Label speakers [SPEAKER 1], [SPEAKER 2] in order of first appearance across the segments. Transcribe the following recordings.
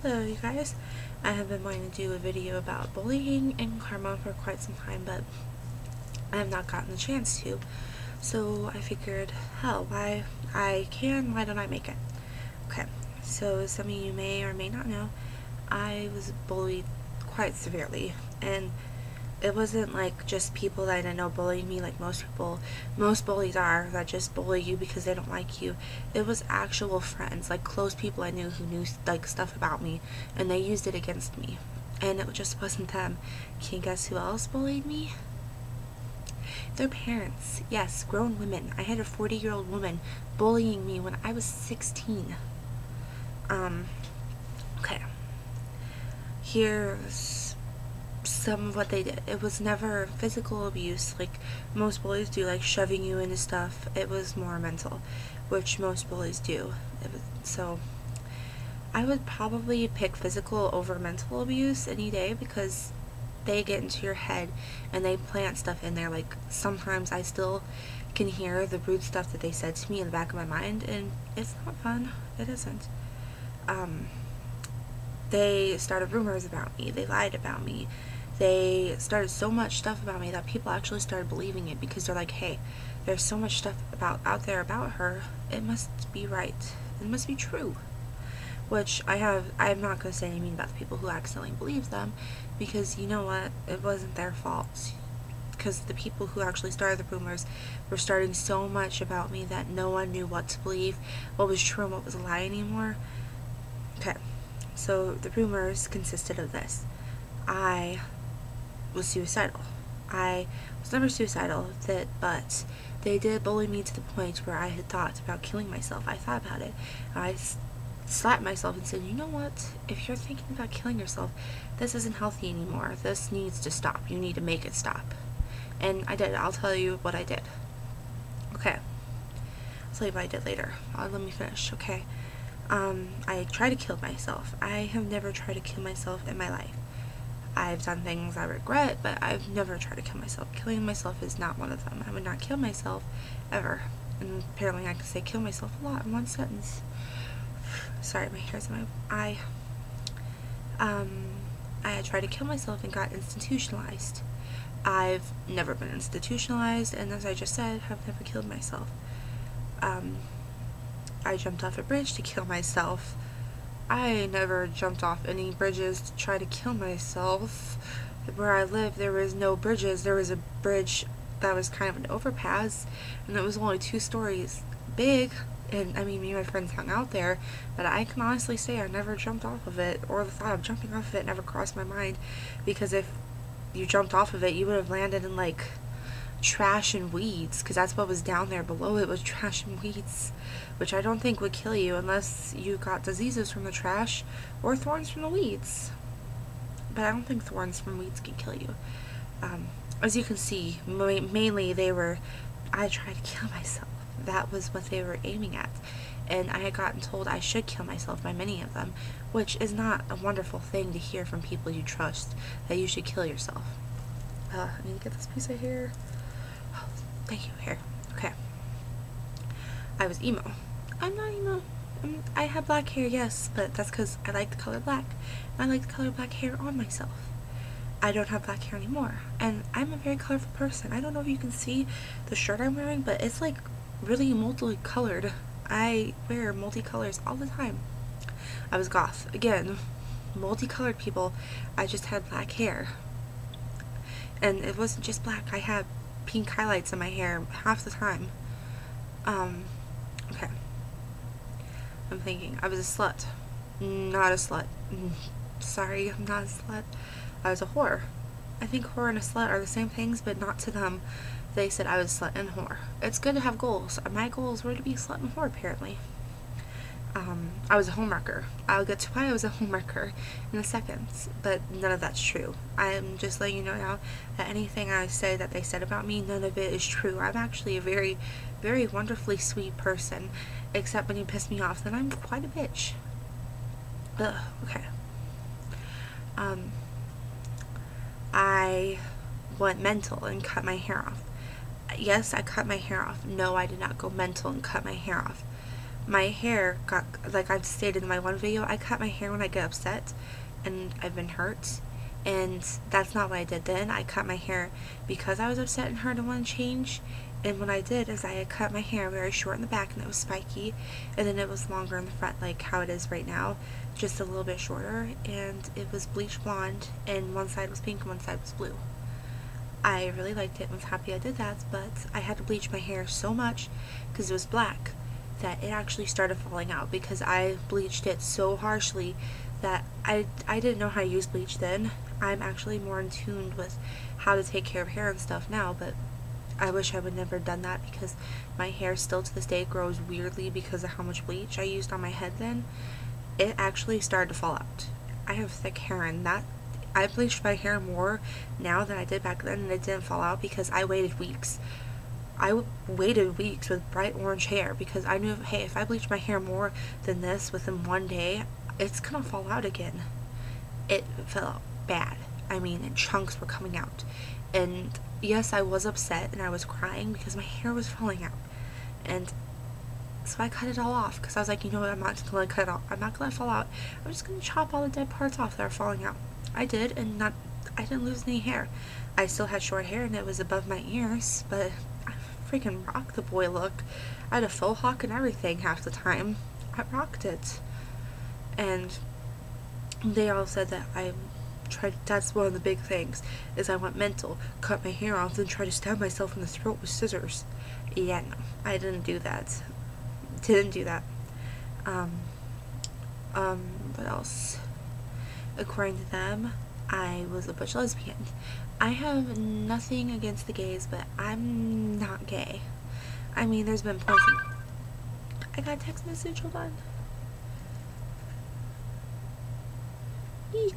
[SPEAKER 1] Hello you guys, I have been wanting to do a video about bullying and karma for quite some time, but I have not gotten the chance to. So I figured, hell, why don't I make it? Okay, so some of you may or may not know, I was bullied quite severely, and it wasn't like just people that I didn't know bullying me like most bullies are, that just bully you because they don't like you. It was actual friends, like close people I knew who knew like stuff about me, and they used it against me. And it just wasn't them. Can you guess who else bullied me? Their parents. Yes, grown women. I had a 40-year-old woman bullying me when I was 16. Okay. Here's some of what they did. It was never physical abuse like most bullies do, like shoving you into stuff. It was more mental, which most bullies do. So I would probably pick physical over mental abuse any day, because they get into your head and they plant stuff in there. Like sometimes I still can hear the rude stuff that they said to me in the back of my mind, and it's not fun. It isn't. They started rumors about me. They lied about me. They started so much stuff about me that people actually started believing it, because they're like, hey, there's so much stuff out there about her, it must be right, it must be true. Which I'm not going to say anything about the people who accidentally believe them, because you know what, it wasn't their fault, because the people who actually started the rumors were starting so much about me that no one knew what to believe, what was true and what was a lie anymore. Okay, so the rumors consisted of this. I was suicidal. I was never suicidal, but they did bully me to the point where I had thought about killing myself. I thought about it. I slapped myself and said, you know what, if you're thinking about killing yourself, this isn't healthy anymore. This needs to stop. You need to make it stop. And I did. I'll tell you what I did. Okay. I'll tell you what I did later. Let me finish. Okay. I tried to kill myself. I have never tried to kill myself in my life. I've done things I regret, but I've never tried to kill myself. Killing myself is not one of them. I would not kill myself, ever. And apparently I can say kill myself a lot in one sentence. Sorry, my hair's in my eye. I had tried to kill myself and got institutionalized. I've never been institutionalized, and as I just said, have never killed myself. I jumped off a bridge to kill myself. I never jumped off any bridges to try to kill myself. Where I live, there was no bridges. There was a bridge that was kind of an overpass, and it was only 2 stories big. And I mean, me and my friends hung out there, but I can honestly say I never jumped off of it, or the thought of jumping off of it never crossed my mind, because if you jumped off of it, you would have landed in like trash and weeds, because that's what was down there below it, was trash and weeds, which I don't think would kill you unless you got diseases from the trash or thorns from the weeds. But I don't think thorns from weeds can kill you. As you can see, mainly I tried to kill myself. That was what they were aiming at, and I had gotten told I should kill myself by many of them, which is not a wonderful thing to hear from people you trust, that you should kill yourself. I need to get this piece of hair. Oh, thank you, hair. Okay. I was emo. I'm not emo. I have black hair, yes, but that's because I like the color black. And I like the color black hair on myself. I don't have black hair anymore, and I'm a very colorful person. I don't know if you can see the shirt I'm wearing, but it's like really multicolored. I wear multicolors all the time. I was goth. Again, multicolored people. I just had black hair. And it wasn't just black. I had pink highlights in my hair half the time. Okay. I'm thinking. I was a slut. Not a slut. Sorry, I'm not a slut. I was a whore. I think whore and a slut are the same things, but not to them. They said I was slut and whore. It's good to have goals. My goals were to be slut and whore, apparently. I was a homewrecker. I'll get to why I was a homewrecker in a second, but none of that's true. I'm just letting you know now that anything I say that they said about me, none of it is true. I'm actually a very, very wonderfully sweet person, except when you piss me off, then I'm quite a bitch. Ugh, okay. I went mental and cut my hair off. Yes, I cut my hair off. No, I did not go mental and cut my hair off. my hair got, like I've stated in my one video, I cut my hair when I get upset and I've been hurt. And that's not what I did then. I cut my hair because I was upset and hurt and wanted to change. And what I did is I had cut my hair very short in the back and it was spiky, and then it was longer in the front like how it is right now, just a little bit shorter, and it was bleach blonde, and one side was pink and one side was blue. I really liked it and was happy I did that, but I had to bleach my hair so much because it was black that it actually started falling out because I bleached it so harshly that I didn't know how to use bleach then. I'm actually more in tune with how to take care of hair and stuff now, but I wish I would never done that because my hair still to this day grows weirdly because of how much bleach I used on my head then. It actually started to fall out. I have thick hair, and that I bleached my hair more now than I did back then, and it didn't fall out because I waited weeks. I waited weeks with bright orange hair because I knew, hey, if I bleach my hair more than this within one day, it's gonna fall out again. It fell out bad. I mean, and chunks were coming out. And yes, I was upset and I was crying because my hair was falling out. And so I cut it all off because I was like, you know what, I'm not just gonna cut it off. I'm not gonna let it fall out. I'm just gonna chop all the dead parts off that are falling out. I did, and I didn't lose any hair. I still had short hair and it was above my ears, but I freaking rocked the boy look. I had a faux hawk and everything half the time. I rocked it. And they all said that I tried, that's one of the big things, is I went mental, cut my hair off, then tried to stab myself in the throat with scissors. Yeah, no, I didn't do that. Didn't do that. What else? According to them, I was a butch lesbian. I have nothing against the gays, but I'm not gay. I mean, there's been points in... I got a text message, hold on. Eek.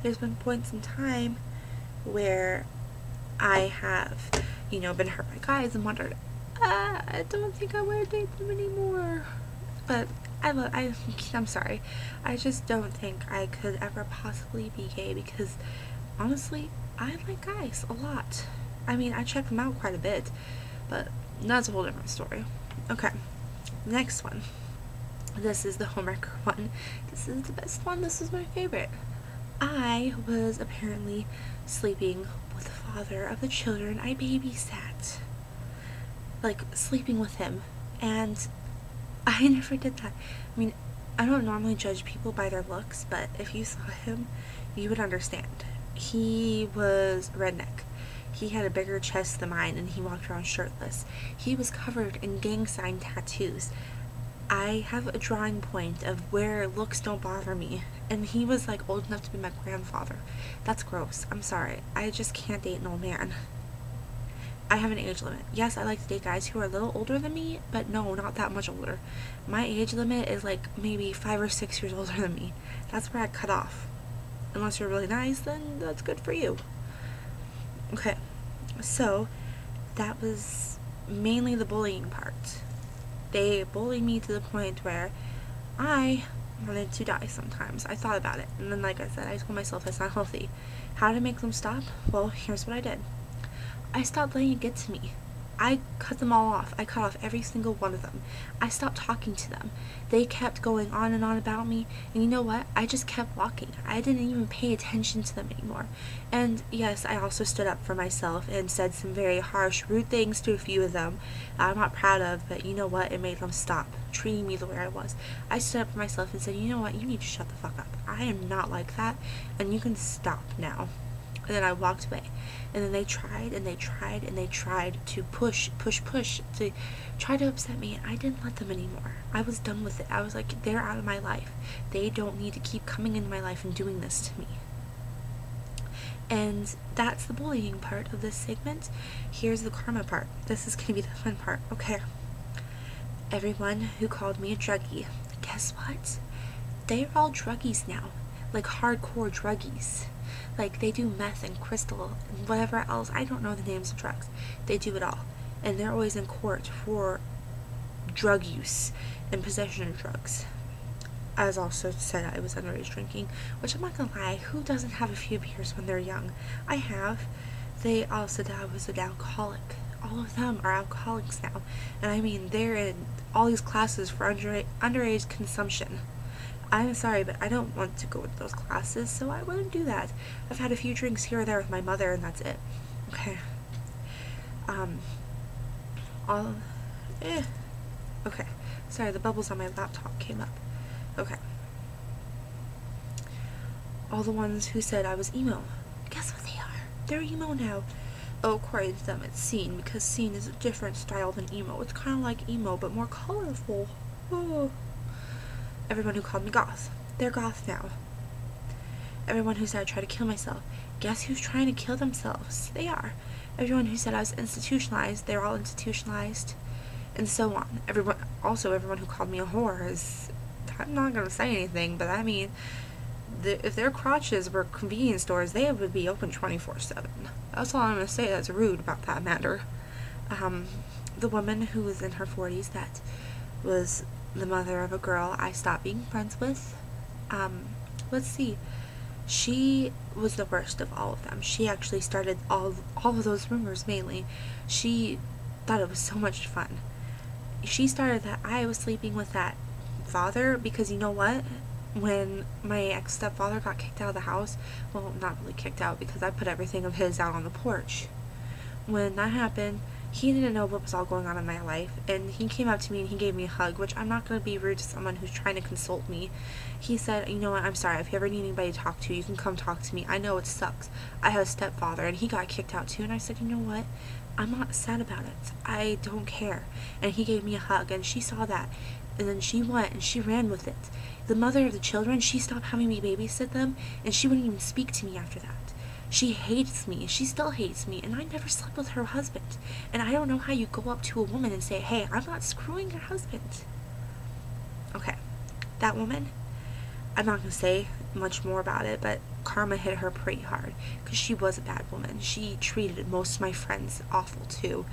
[SPEAKER 1] There's been points in time where I have, you know, been hurt by guys and wondered, I don't think I want to date them anymore. But I'm sorry. I just don't think I could ever possibly be gay because, honestly, I like guys a lot. I mean, I check them out quite a bit, but that's a whole different story. Okay, next one. This is the homewrecker one. This is the best one. This is my favorite. I was apparently sleeping with the father of the children I babysat. Like, sleeping with him. And I never did that. I mean, I don't normally judge people by their looks, but if you saw him, you would understand. He was redneck. He had a bigger chest than mine, and he walked around shirtless. He was covered in gang sign tattoos. I have a drawing point of where looks don't bother me, and he was like old enough to be my grandfather. That's gross. I'm sorry. I just can't date an old man. I have an age limit. Yes, I like to date guys who are a little older than me, but no, not that much older. My age limit is like maybe 5 or 6 years older than me. That's where I cut off. Unless you're really nice, then that's good for you. Okay, so that was mainly the bullying part. They bullied me to the point where I wanted to die sometimes. I thought about it, and then like I said, I told myself it's not healthy. How to make them stop? Well, here's what I did. I stopped letting it get to me. I cut them all off. I cut off every single one of them. I stopped talking to them. They kept going on and on about me, and you know what? I just kept walking. I didn't even pay attention to them anymore. And yes, I also stood up for myself and said some very harsh, rude things to a few of them that I'm not proud of, but you know what? It made them stop treating me the way I was. I stood up for myself and said, you know what? You need to shut the fuck up. I am not like that, and you can stop now. And then I walked away. And then they tried and they tried and they tried to push to try to upset me, and I didn't let them anymore. I was done with it. I was like, they're out of my life. They don't need to keep coming into my life and doing this to me. And that's the bullying part of this segment. Here's the karma part. This is going to be the fun part. Okay. Everyone who called me a druggie, guess what? They're all druggies now. Like hardcore druggies. Like, they do meth and crystal and whatever else. I don't know the names of drugs. They do it all. And they're always in court for drug use and possession of drugs. As also said, I was underage drinking, which I'm not gonna lie, who doesn't have a few beers when they're young? I have. They all said that I was an alcoholic, all of them are alcoholics now. And I mean, they're in all these classes for underage consumption. I'm sorry, but I don't want to go to those classes, so I wouldn't do that. I've had a few drinks here or there with my mother, and that's it. Okay. All, okay. Sorry, the bubbles on my laptop came up. Okay. All the ones who said I was emo. Guess what they are? They're emo now. Oh, according to them, it's scene, because scene is a different style than emo. It's kind of like emo, but more colorful. Oh. Everyone who called me goth. They're goth now. Everyone who said I tried to kill myself. Guess who's trying to kill themselves? They are. Everyone who said I was institutionalized. They're all institutionalized. And so on. Everyone who called me a whore is... I'm not going to say anything, but I mean... if their crotches were convenience stores, they would be open 24/7. That's all I'm going to say that's rude about that matter. The woman who was in her 40s that was the mother of a girl I stopped being friends with, let's see, she was the worst of all of them. She actually started all of those rumors mainly. She thought it was so much fun. She started that I was sleeping with that father because you know what? When my ex-stepfather got kicked out of the house, well, not really kicked out because I put everything of his out on the porch. When that happened, he didn't know what was all going on in my life, and he came up to me and he gave me a hug, which I'm not going to be rude to someone who's trying to consult me. He said, you know what, I'm sorry, if you ever need anybody to talk to, you can come talk to me. I know it sucks. I have a stepfather, and he got kicked out too, and I said, you know what, I'm not sad about it. I don't care. And he gave me a hug, and she saw that. And then she went and she ran with it. The mother of the children, she stopped having me babysit them, and she wouldn't even speak to me after that. She hates me. She still hates me, and I never slept with her husband. And I don't know how you go up to a woman and say, hey, I'm not screwing your husband. Okay, that woman, I'm not going to say much more about it, but karma hit her pretty hard, because she was a bad woman. She treated most of my friends awful, too.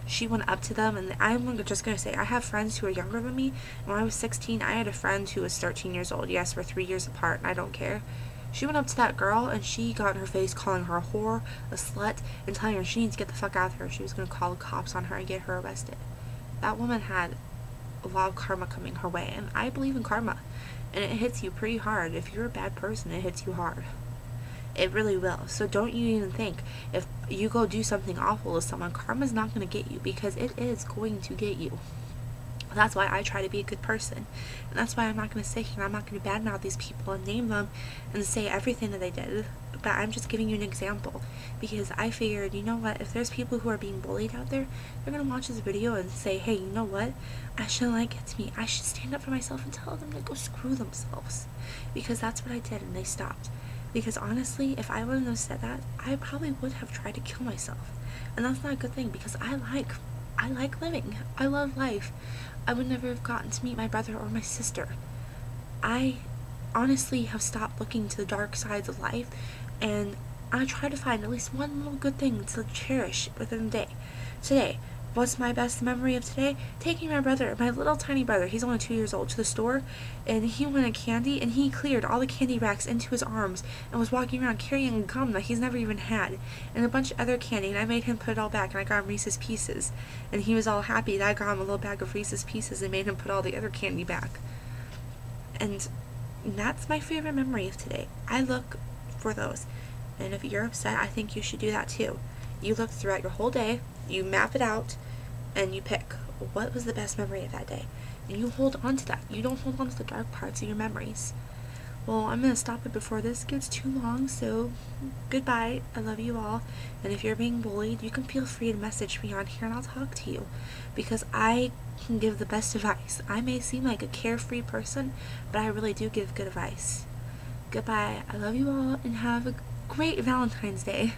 [SPEAKER 1] She went up to them, and I'm just going to say, I have friends who are younger than me. When I was 16, I had a friend who was 13 years old. Yes, we're 3 years apart, and I don't care. She went up to that girl, and she got in her face calling her a whore, a slut, and telling her she needs to get the fuck out of here. She was going to call the cops on her and get her arrested. That woman had a lot of karma coming her way, and I believe in karma. And it hits you pretty hard. If you're a bad person, it hits you hard. It really will. So don't you even think, if you go do something awful to someone, karma's not going to get you, because it is going to get you. That's why I try to be a good person. And that's why I'm not going to sit here and I'm not going to badmouth these people and name them and say everything that they did. But I'm just giving you an example. Because I figured, you know what, if there's people who are being bullied out there, they're going to watch this video and say, hey, you know what, I shouldn't let it get to me. I should stand up for myself and tell them to go screw themselves. Because that's what I did, and they stopped. Because honestly, if I wouldn't have said that, I probably would have tried to kill myself. And that's not a good thing, because I like living. I love life. I would never have gotten to meet my brother or my sister. I honestly have stopped looking to the dark sides of life, and I try to find at least one little good thing to cherish within the day. Today, what's my best memory of today? Taking my brother, my little tiny brother, he's only 2 years old, to the store, and he wanted candy, and he cleared all the candy racks into his arms and was walking around carrying gum that he's never even had, and a bunch of other candy, and I made him put it all back, and I got him Reese's Pieces, and he was all happy that I got him a little bag of Reese's Pieces and made him put all the other candy back. And that's my favorite memory of today. I look for those, and if you're upset, I think you should do that too. You look throughout your whole day, you map it out, and you pick what was the best memory of that day, and you hold on to that. You don't hold on to the dark parts of your memories. Well, I'm going to stop it before this gets too long, so goodbye. I love you all, and if you're being bullied, you can feel free to message me on here and I'll talk to you, because I can give the best advice. I may seem like a carefree person, but I really do give good advice. Goodbye. I love you all, and have a great Valentine's Day.